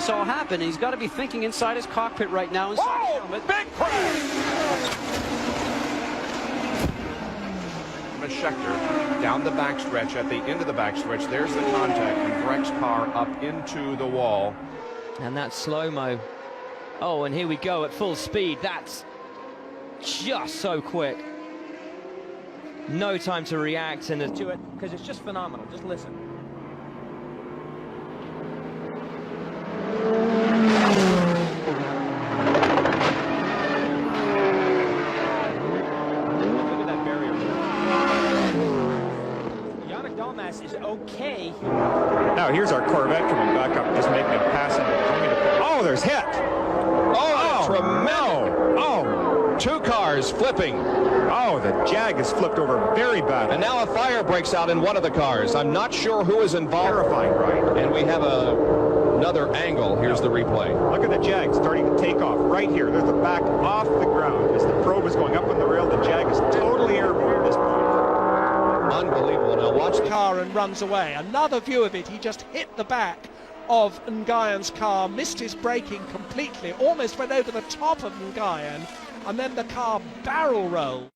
this all happen. He's got to be thinking inside his cockpit right now. Whoa! Big crash! Schechter down the backstretch. At the end of the backstretch, there's the contact, and Breck's car up into the wall. And that slow-mo. Oh, and here we go at full speed. That's just so quick. No time to react and to it, because it's just phenomenal. Just listen. Look at that barrier. Yannick Dalmas is okay. Now here's our Corvette coming back up, just making a pass into. Oh, there's hit. Oh, tremendous. No. Oh, two cars flipping. Oh, the Jag is flipped over very badly. And now a fire breaks out in one of the cars. I'm not sure who is involved. Terrifying, right? And we have another angle. Here's the replay. Look at the Jag starting to take off right here. There's the back off the ground. As the probe is going up on the rail, the Jag is totally airborne at this point. Unbelievable. Now watch the car and runs away. Another view of it, he just hit the back of Nguyen's car, missed his braking completely, almost went over the top of Nguyen, and then the car barrel rolled.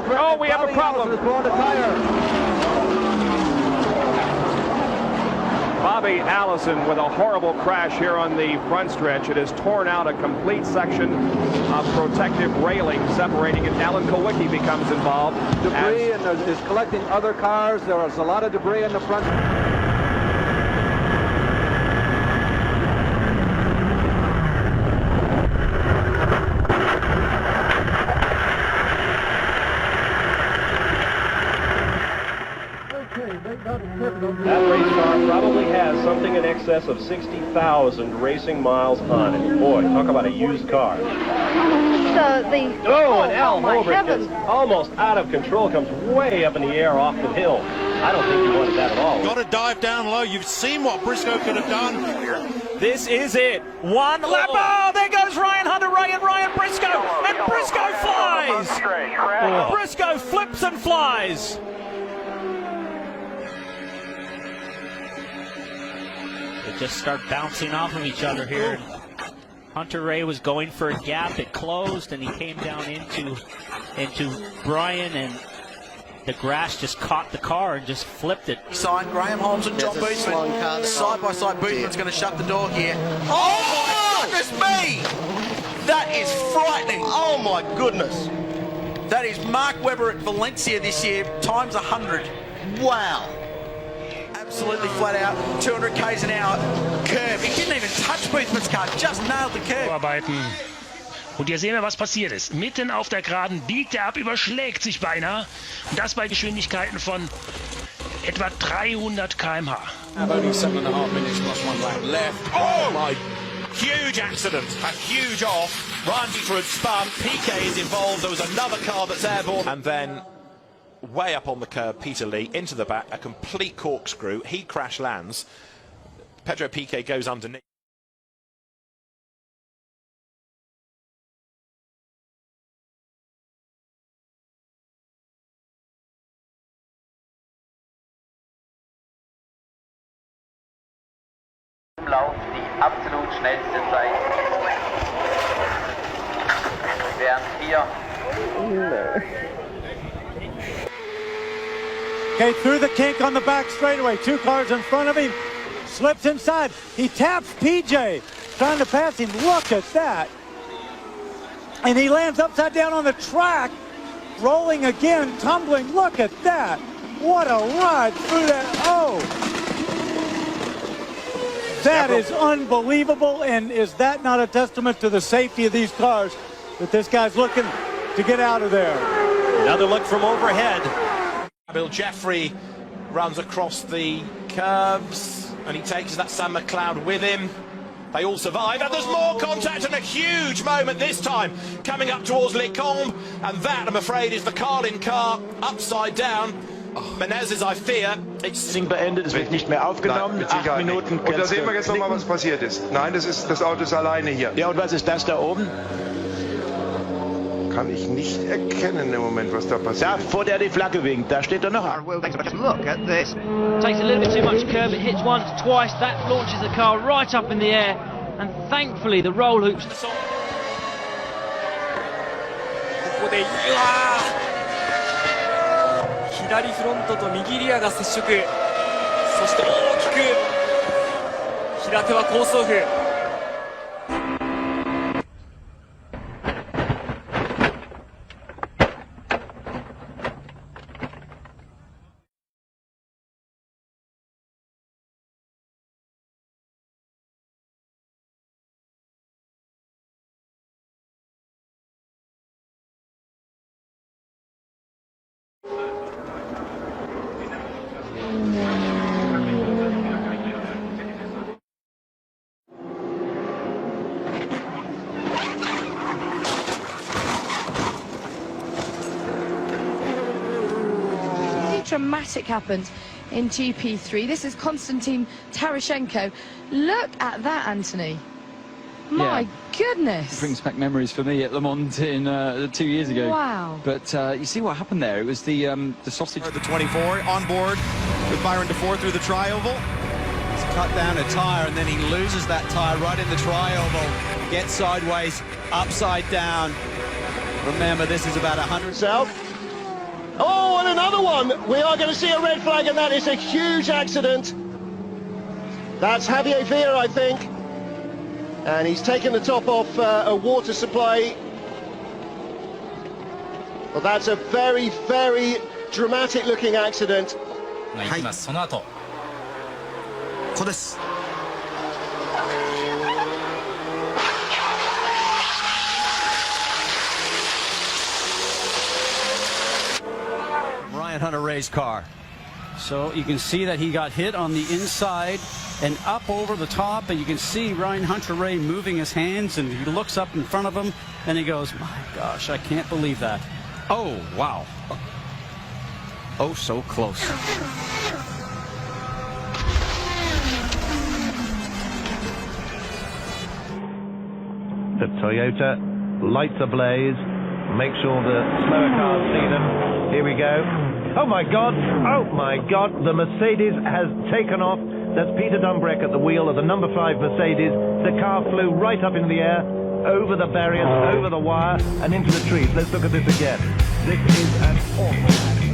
Oh, we have a problem. Bobby Allison with a horrible crash here on the front stretch. It has torn out a complete section of protective railing separating it. Alan Kowicki becomes involved. Debris and is collecting other cars. There is a lot of debris in the front. That race car probably has something in excess of 60,000 racing miles on it. Boy, talk about a used car. Oh, and Al Holbrook is almost out of control, comes way up in the air off the hill. I don't think he wanted that at all. Got to dive down low. You've seen what Briscoe could have done. This is it. One lap. Oh, there goes Ryan Hunter-Reay and Ryan Briscoe. And Briscoe flies. Briscoe flips and flies. They just start bouncing off of each other here. Hunter-Reay was going for a gap. It closed, and he came down into Brian, and the grass just caught the car and just flipped it. Sign Graham Holmes and John Bootman. Side by side, Bootman's going to shut the door here. Oh, my goodness me! That is frightening. Oh, my goodness. That is Mark Webber at Valencia this year, times 100. Wow. Absolutely flat out, 200 k's an hour. Curve. He didn't even touch Boothman's car, just nailed the curve. Und hier sehen wir, was passiert ist. Mitten auf der Geraden biegt er ab, überschlägt sich beinahe. Und das bei Geschwindigkeiten von etwa 300 km/h. Only 7.5 minutes plus one lap left. Oh my! Huge accident, a huge off. Ryan Dieter had spun, PK is involved, there was another car that's airborne. And then, way up on the curb, Peter Lee, into the back, a complete corkscrew. He crash lands. Pedro Piquet goes underneath. Lauf die absolut schnellste Zeit. Während hier. Okay, through the kink on the back straightaway. Two cars in front of him. Slips inside. He taps PJ. Trying to pass him. Look at that. And he lands upside down on the track. Rolling again, tumbling. Look at that. What a ride through that. Oh. That is unbelievable, and is that not a testament to the safety of these cars that this guy's looking to get out of there? Another look from overhead. Bill Jeffrey runs across the curves, and he takes that Sam McLeod with him. They all survive, and there's more contact and a huge moment this time coming up towards Lecombe, and that, I'm afraid, is the Carlin car upside down. Menezes, I fear, it's beendet, es wird nicht mehr aufgenommen. Nein, 8 Minuten. Und da sehen wir jetzt nochmal, was passiert ist. Nein, das Auto ist alleine hier. Ja, und was ist das da oben? Kann ich nicht erkennen im Moment, was da passiert. Da, vor der die Flagge winkt, da steht er noch. Look at this. Takes a little bit too much curve, it hits once, twice, that launches the car right up in the air, and thankfully the roll hoops. ここで左フロントと右リアが接触、そして大きく平手はコースオフ。Dramatic happened in GP3. This is Konstantin Tarashenko. Look at that, Anthony. My goodness. It brings back memories for me at Le Mans in 2 years ago. Wow. But you see what happened there? It was the sausage. The 24 on board with Byron DeFore through the tri-oval. He's cut down a tyre and then he loses that tyre right in the tri-oval. Gets sideways, upside down. Remember, this is about 100. South. Oh, and another one. We are going to see a red flag, and that is a huge accident. That's Javier Villa, I think. And he's taken the top off a water supply. Well, that's a very, very dramatic looking accident. その後、ここです。Ryan Hunter-Reay's car. So you can see that he got hit on the inside and up over the top, and you can see Ryan Hunter-Reay moving his hands, and he looks up in front of him and he goes, my gosh, I can't believe that. Oh, wow. Oh, so close. The Toyota lights ablaze. Make sure the slower cars see them. Here we go. Oh my God! Oh my God! The Mercedes has taken off. That's Peter Dumbreck at the wheel of the number 5 Mercedes. The car flew right up into the air, over the barriers, over the wire, and into the trees. Let's look at this again. This is an awful accident.